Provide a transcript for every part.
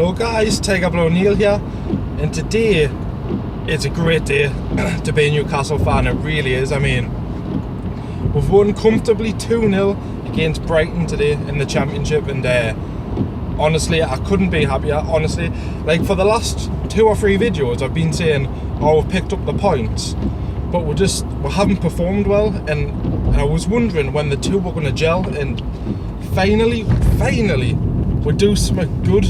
Hello guys, TIGERBLOOD ONEILL here, and today it's a great day to be a Newcastle fan. It really is. I mean, we've won comfortably 2-0 against Brighton today in the Championship, and honestly, I couldn't be happier. Honestly, like for the last 2 or 3 videos I've been saying, oh, we've picked up the points, but we haven't performed well, and I was wondering when the two were going to gel, and finally we do something good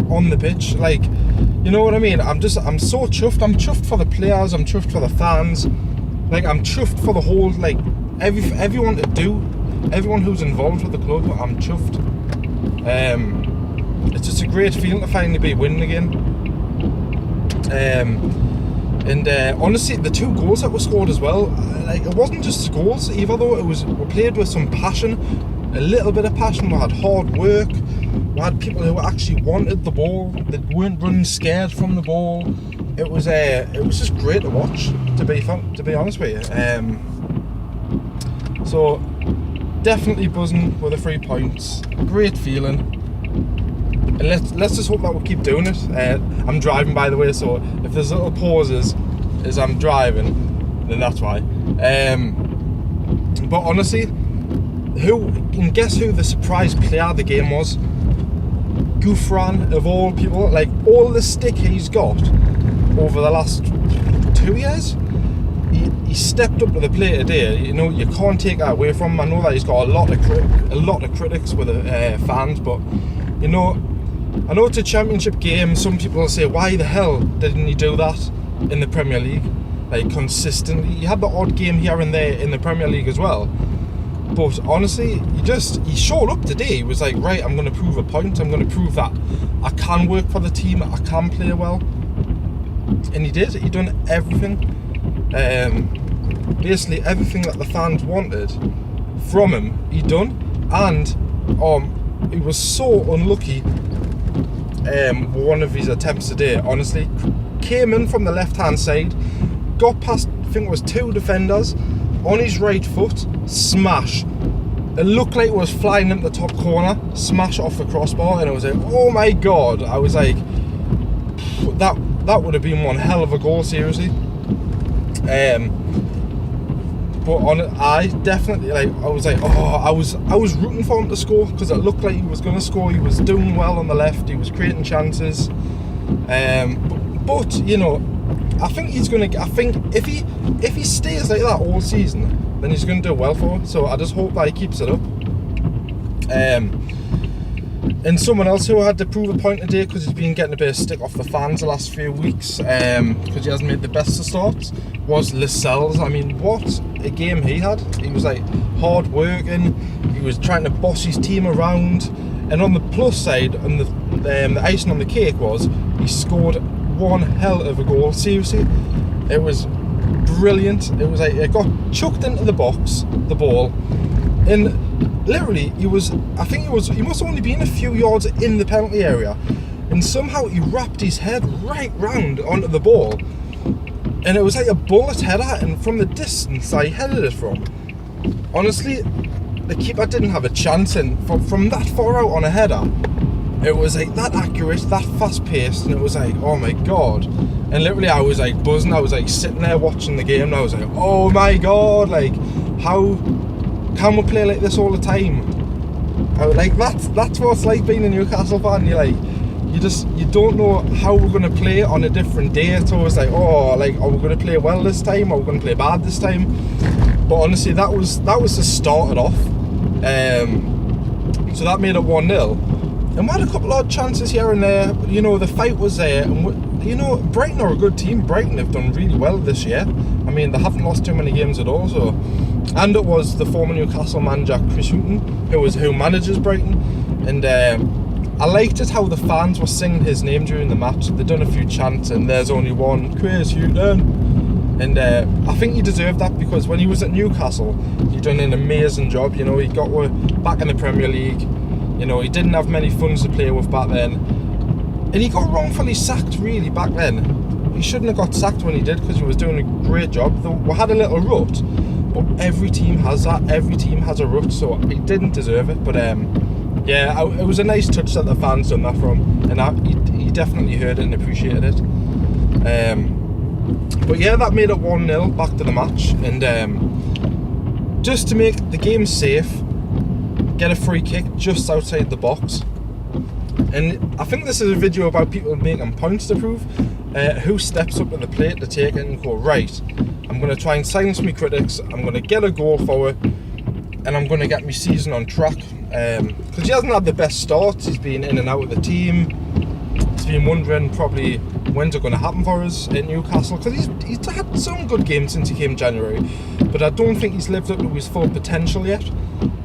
on the pitch. Like, you know what I mean? I'm so chuffed. I'm chuffed for the players, I'm chuffed for the fans, like I'm chuffed for the whole, like everyone who's involved with the club. I'm chuffed. It's just a great feeling to finally be winning again. And honestly, the 2 goals that were scored as well, like it wasn't just goals either though. We played with some passion, a little bit of passion. We had hard work. We had people who actually wanted the ball. They weren't running scared from the ball. It was just great to watch. To be honest with you. So definitely buzzing with the 3 points. Great feeling. And let's just hope that we'll keep doing it. I'm driving, by the way, so if there's little pauses as I'm driving, then that's why. But honestly, guess who the surprise player of the game was? Gouffran, of all people. Like, all the stick he's got over the last 2 years, he stepped up to the plate today. You know, you can't take that away from him. I know that he's got a lot of critics with the fans, but you know, I know it's a Championship game. Some people will say, why the hell didn't he do that in the Premier League, like consistently? He had the odd game here and there in the Premier League as well, but honestly, he showed up today. He was like, right, I'm going to prove a point. I'm going to prove that I can work for the team, I can play well. And he did. He done everything. Basically everything that the fans wanted from him, he done. And he was so unlucky. One of his attempts today, honestly, came in from the left hand side, got past, I think it was 2 defenders, on his right foot, smash. It looked like it was flying into the top corner, smash off the crossbar, and it was like, oh my god. I was like, that would have been one hell of a goal, seriously. But I definitely, like, I was like, oh, I was rooting for him to score, because it looked like he was going to score. He was doing well on the left, he was creating chances. But you know, I think he's going to. I think if he stays like that all season, then he's going to do well for it. So I just hope that he keeps it up. And someone else who had to prove a point today, because he's been getting a bit of stick off the fans the last few weeks, because he hasn't made the best of starts, was Lascelles. I mean, what a game he had. He was like hard working. He was trying to boss his team around. And on the plus side, and the icing on the cake was, he scored one hell of a goal. Seriously, it was brilliant. It was like, it got chucked into the box, the ball, and literally he must have only been a few yards in the penalty area, and somehow he wrapped his head right round onto the ball, and it was like a bullet header, and from the distance I headed it from, honestly, the keeper didn't have a chance, and from that far out on a header, it was like that accurate, that fast paced, and it was like, oh my god. And literally I was like buzzing. I was like sitting there watching the game, and I was like, oh my god, like, how can we play like this all the time? Like, that's what it's like being a Newcastle fan. You're like, you don't know how we're going to play on a different day. It's always like, oh, like, are we going to play well this time, or are we going to play bad this time? But honestly, that was to start it off. So that made it 1-0. And we had a couple odd chances here and there. You know, the fight was there. And you know, Brighton are a good team. Brighton have done really well this year. I mean, they haven't lost too many games at all. So, and it was the former Newcastle manager, Chris Hughton, who manages Brighton. And I liked it how the fans were singing his name during the match. They'd done a few chants, and there's only one, Chris Hughton. And I think he deserved that, because when he was at Newcastle, he done an amazing job. You know, he got back in the Premier League. You know, he didn't have many funds to play with back then, and he got wrongfully sacked really back then. He shouldn't have got sacked when he did, because he was doing a great job. We had a little rut, but every team has that. Every team has a rut, so he didn't deserve it. But yeah, it was a nice touch that the fans done that from, and he definitely heard it and appreciated it. But yeah, that made it 1-0 back to the match, and just to make the game safe, get a free kick just outside the box. And I think this is a video about people making points to prove. Who steps up to the plate to take it and go, right, I'm going to try and silence my critics, I'm going to get a goal for it, and I'm going to get my season on track. Because he hasn't had the best starts, he's been in and out of the team. He's been wondering probably when's it going to happen for us at Newcastle, because he's had some good games since he came January, but I don't think he's lived up to his full potential yet.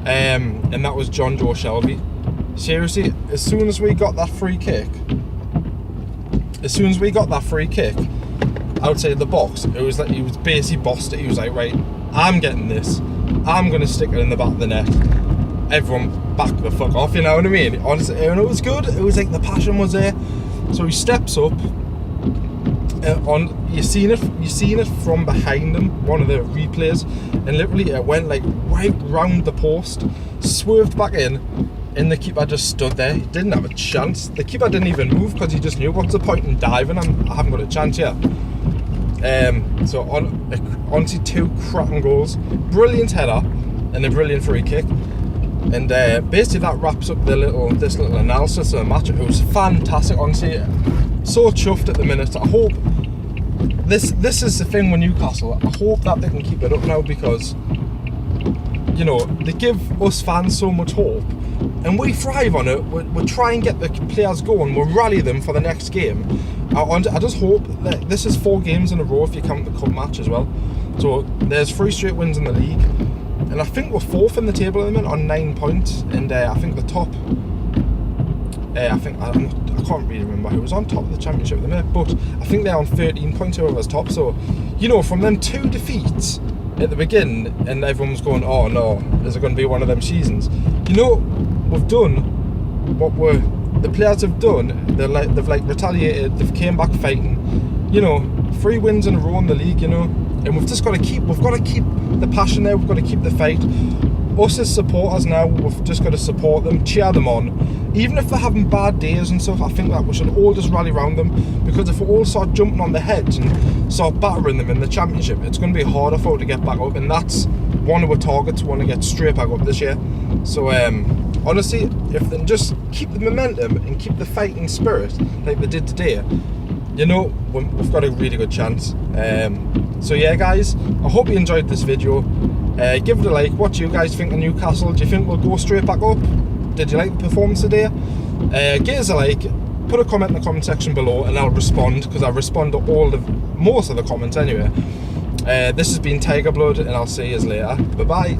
And that was John Joe Shelby. Seriously, as soon as we got that free kick outside the box, it was like he was basically bossed it. He was like, right, I'm getting this, I'm going to stick it in the back of the net. Everyone back the fuck off, you know what I mean? Honestly, and it was good. It was like the passion was there. So he steps up. You seen it from behind him, one of the replays, and literally it went like right round the post, swerved back in, and the keeper just stood there. He didn't have a chance. The keeper didn't even move because he just knew, what's the point in diving? I haven't got a chance yet. So honestly, 2 cracking goals, brilliant header, and a brilliant free kick. And basically that wraps up this little analysis of the match. It was fantastic, honestly. So chuffed at the minute. I hope this is the thing with Newcastle. I hope that they can keep it up now, because you know, they give us fans so much hope, and we thrive on it. We try and get the players going. We'll rally them for the next game. I just hope that this is 4 games in a row if you count the cup match as well. So there's 3 straight wins in the league. And I think we're 4th in the table at the minute on 9 points, and I think the top. I can't really remember who was on top of the championship at the minute, but I think they're on 13 points, whoever's top. So, you know, from them 2 defeats at the beginning, and everyone's going, oh no, is it going to be one of them seasons? You know, we've done what the players have done. They've retaliated. They've came back fighting. You know, 3 wins in a row in the league. You know. And we've got to keep the passion there, we've got to keep the fight. Us as supporters now, we've just got to support them, cheer them on. Even if they're having bad days and stuff, I think that we should all just rally around them, because if we all start jumping on their heads and start battering them in the championship, it's going to be harder for them to get back up, and that's one of our targets. We want to get straight back up this year. So honestly, if they just keep the momentum and keep the fighting spirit like they did today, you know, we've got a really good chance. So yeah guys, I hope you enjoyed this video. Give it a like. What do you guys think of Newcastle? Do you think we'll go straight back up? Did you like the performance today? Give us a like, put a comment in the comment section below, and I'll respond, because I respond to most of the comments anyway. This has been TIGERBLOOD, and I'll see you later. Bye bye.